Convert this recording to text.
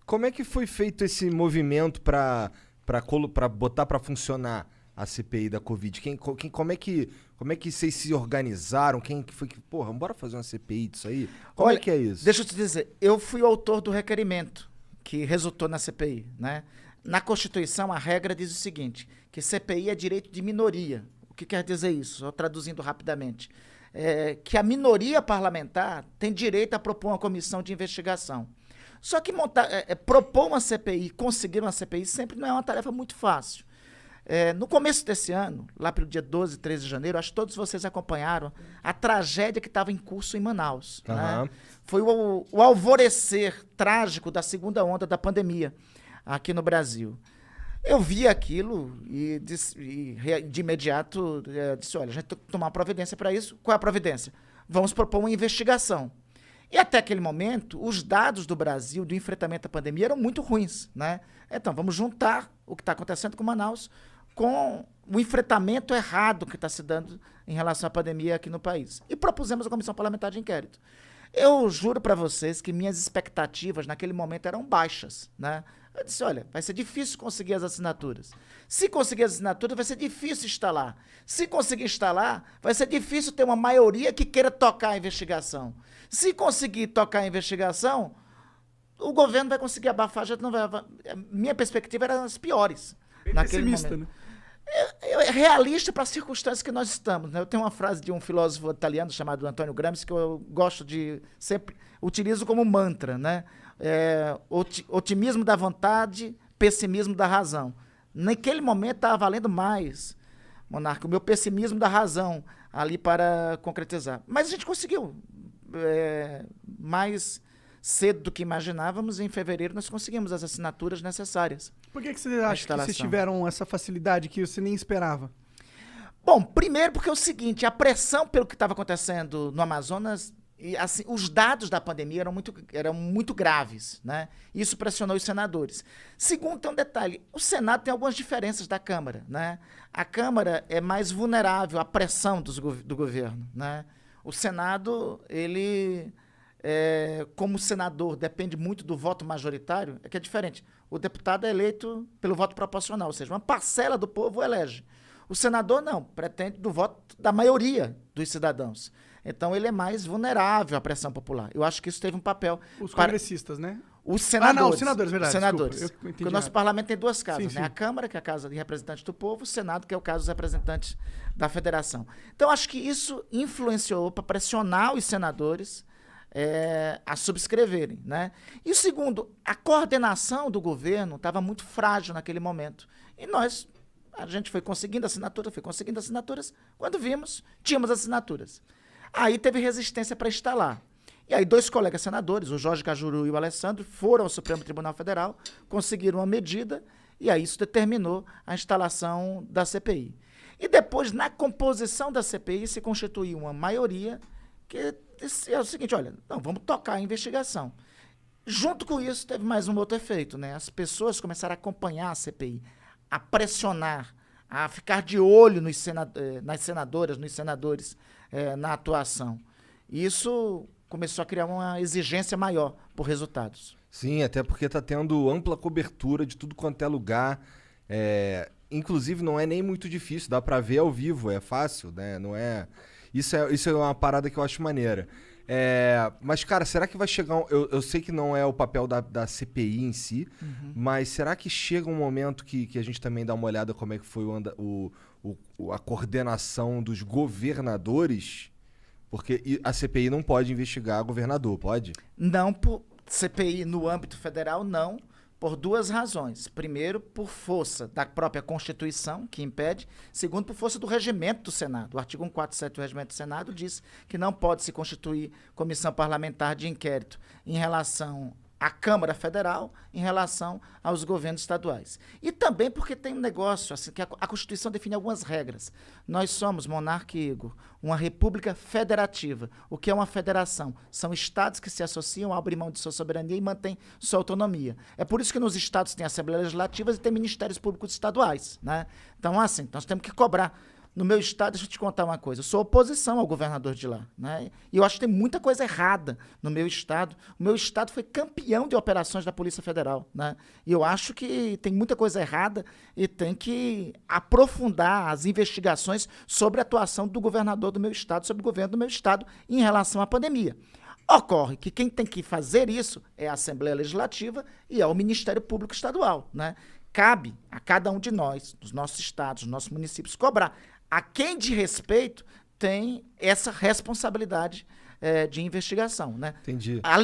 Como é que foi feito esse movimento para botar para funcionar a CPI da Covid? Como é que vocês se organizaram? Quem que foi que, porra, bora fazer uma CPI disso aí? Como Olha, é que é isso? deixa eu te dizer, eu fui o autor do requerimento que resultou na CPI, né? Na Constituição, a regra diz o seguinte, que CPI é direito de minoria. O que quer dizer isso? Só traduzindo rapidamente. Que a minoria parlamentar tem direito a propor uma comissão de investigação. Só que propor uma CPI, conseguir uma CPI, sempre não é uma tarefa muito fácil. No começo desse ano, lá pelo dia 12, 13 de janeiro, acho que todos vocês acompanharam a tragédia que estava em curso em Manaus. Né? Foi o alvorecer trágico da segunda onda da pandemia aqui no Brasil. Eu vi aquilo e de imediato disse, olha, a gente tem que tomar uma providência para isso. Qual é a providência? Vamos propor uma investigação. E até aquele momento, os dados do Brasil do enfrentamento à pandemia eram muito ruins. Né? Então, vamos juntar o que está acontecendo com Manaus com o enfrentamento errado que está se dando em relação à pandemia aqui no país. E propusemos a comissão parlamentar de inquérito. Eu juro para vocês que minhas expectativas naquele momento eram baixas, né? Eu disse, olha, vai ser difícil conseguir as assinaturas. Se conseguir as assinaturas, vai ser difícil instalar. Se conseguir instalar, vai ser difícil ter uma maioria que queira tocar a investigação. Se conseguir tocar a investigação, o governo vai conseguir abafar, já não vai. Minha perspectiva era as piores. Bem naquele pessimista, momento. né? É realista para as circunstâncias que nós estamos. Né? Eu tenho uma frase de um filósofo italiano chamado Antonio Gramsci que eu gosto de sempre utilizo como mantra, né? Otimismo da vontade, pessimismo da razão. Naquele momento estava valendo mais, Monarca, o meu pessimismo da razão ali para concretizar. Mas a gente conseguiu. Mais cedo do que imaginávamos, em fevereiro nós conseguimos as assinaturas necessárias. Por que você acha que vocês tiveram essa facilidade que você nem esperava? Bom, primeiro porque é o seguinte, a pressão pelo que estava acontecendo no Amazonas, e, assim, os dados da pandemia eram muito graves, né? Isso pressionou os senadores. Segundo, tem um detalhe, o Senado tem algumas diferenças da Câmara, né? A Câmara é mais vulnerável à pressão do governo, né? O Senado, ele... como o senador depende muito do voto majoritário, é que é diferente. O deputado é eleito pelo voto proporcional, ou seja, uma parcela do povo elege. O senador não, pretende do voto da maioria dos cidadãos. Então ele é mais vulnerável à pressão popular. Eu acho que isso teve um papel... Os congressistas, né? Os senadores. Os senadores, verdade. Os senadores. Porque o nosso parlamento tem duas casas, sim. né? A Câmara, que é a Casa de Representantes do Povo, o Senado, que é o caso dos representantes da Federação. Então acho que isso influenciou para pressionar os senadores a subscreverem, né? E o segundo, a coordenação do governo estava muito frágil naquele momento. E a gente foi conseguindo assinaturas, quando vimos, tínhamos assinaturas. Aí teve resistência para instalar. E aí 2 colegas senadores, o Jorge Cajuru e o Alessandro, foram ao Supremo Tribunal Federal, conseguiram uma medida, e aí isso determinou a instalação da CPI. E depois, na composição da CPI, se constituiu uma maioria que é o seguinte, olha, não, vamos tocar a investigação. Junto com isso, teve mais um outro efeito, né? As pessoas começaram a acompanhar a CPI, a pressionar, a ficar de olho nas senadoras, nos senadores, na atuação. Isso começou a criar uma exigência maior por resultados. Sim, até porque está tendo ampla cobertura de tudo quanto é lugar. Inclusive, não é nem muito difícil, dá para ver ao vivo, é fácil, né? Não é... Isso é uma parada que eu acho maneira. Mas, cara, será que vai chegar... Eu sei que não é o papel da CPI em si, mas será que chega um momento que a gente também dá uma olhada como é que foi a coordenação dos governadores? Porque a CPI não pode investigar governador, pode? Não, por CPI no âmbito federal, não. Por 2 razões. Primeiro, por força da própria Constituição, que impede. Segundo, por força do regimento do Senado. O artigo 147 do regimento do Senado diz que não pode se constituir comissão parlamentar de inquérito em relação à Câmara Federal, em relação aos governos estaduais. E também porque tem um negócio, assim, que a Constituição define algumas regras. Nós somos, Monarca e Igor, uma república federativa. O que é uma federação? São estados que se associam, abrem mão de sua soberania e mantêm sua autonomia. É por isso que nos estados tem assembleias legislativas e tem ministérios públicos estaduais, né? Então, assim, nós temos que cobrar. no meu estado, deixa eu te contar uma coisa, eu sou oposição ao governador de lá, né? E eu acho que tem muita coisa errada no meu estado. O meu estado foi campeão de operações da Polícia Federal, né? E eu acho que tem muita coisa errada e tem que aprofundar as investigações sobre a atuação do governador do meu estado, sobre o governo do meu estado em relação à pandemia. Ocorre que quem tem que fazer isso é a Assembleia Legislativa e é o Ministério Público Estadual, né? Cabe a cada um de nós, dos nossos estados, dos nossos municípios, cobrar. A quem de respeito tem essa responsabilidade de investigação, né? Entendi. A